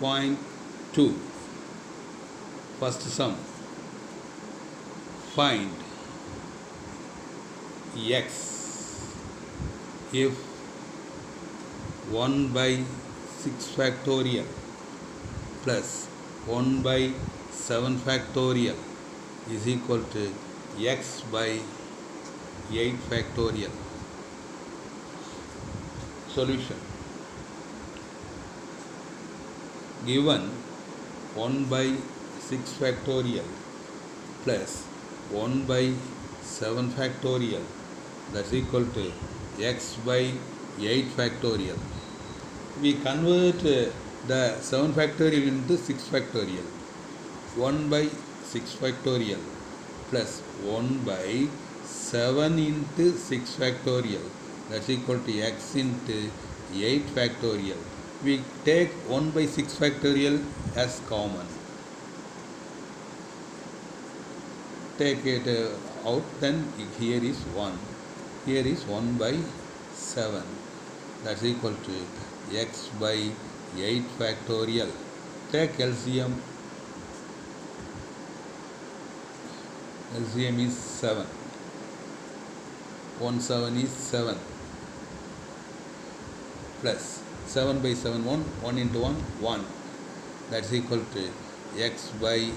2.2. First sum. Find x if 1 by 6 factorial plus 1 by 7 factorial is equal to x by 8 factorial. Solution. Given 1 by 6 factorial plus 1 by 7 factorial, that's equal to x by 8 factorial. We convert the 7 factorial into 6 factorial. 1 by 6 factorial plus 1 by 7 into 6 factorial, that's equal to x into 8 factorial. We take 1 by 6 factorial as common. Take it out, then here is 1. Here is 1 by 7. That's equal to x by 8 factorial. Take LCM. LCM is 7. 1 7 is 7. Plus 7 by 7, 1. 1 into 1, 1. That's equal to x by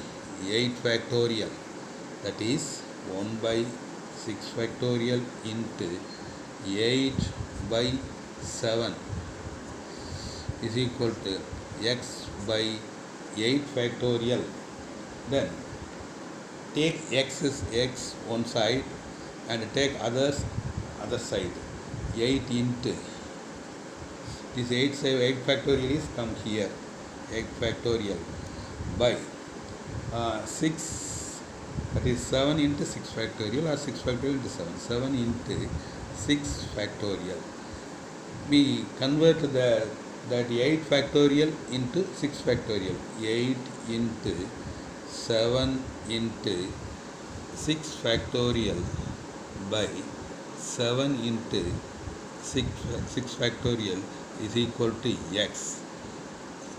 8 factorial. That is 1 by 6 factorial into 8 by 7 is equal to x by 8 factorial. Then take x is x one side and take other side. 8 into this 8 factorial is come here. 8 factorial by 6. That is 7 into 6 factorial or 6 factorial into 7. 7 into 6 factorial. We convert that 8 factorial into 6 factorial. 8 into 7 into 6 factorial by 7 into 6 factorial is equal to x.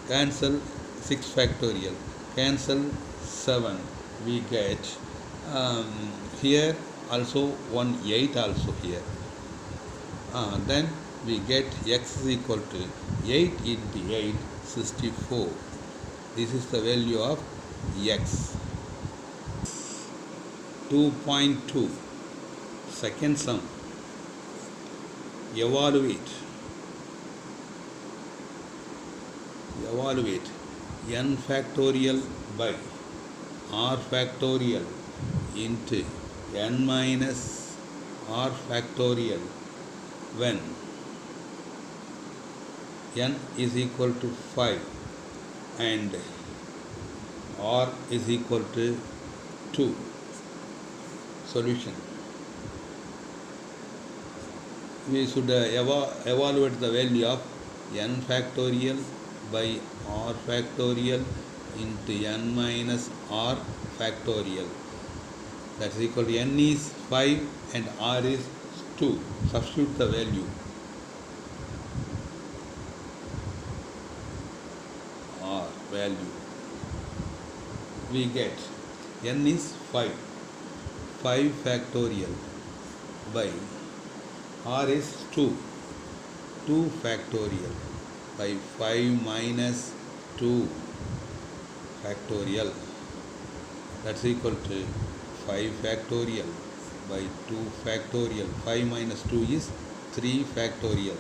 Cancel 6 factorial. Cancel 7. We get here also 1 8 also here. Then we get x is equal to 8 into 8, 64. This is the value of x. 2.2. Second sum. Evaluate n factorial by r factorial into n minus r factorial when n is equal to 5 and r is equal to 2. Solution. We should evaluate the value of n factorial by r factorial into n minus r factorial. That is equal to n is 5 and r is 2. Substitute the value. R value. We get n is 5. 5 factorial by r is 2. 2 factorial by 5 minus 2 factorial. That's equal to 5 factorial by 2 factorial. 5 minus 2 is 3 factorial.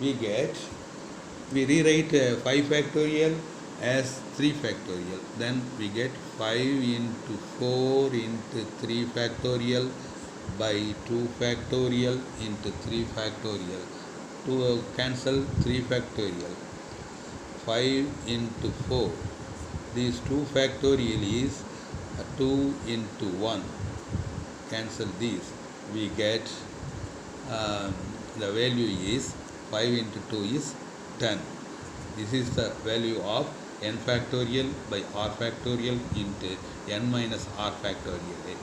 We rewrite 5 factorial as 3 factorial. Then we get 5 into 4 into 3 factorial by 2 factorial into 3 factorial. To cancel 3 factorial. 5 into 4. These 2 factorial is 2 into 1. Cancel these. We get the value is 5 into 2 is 10. This is the value of n factorial by r factorial into n minus r factorial.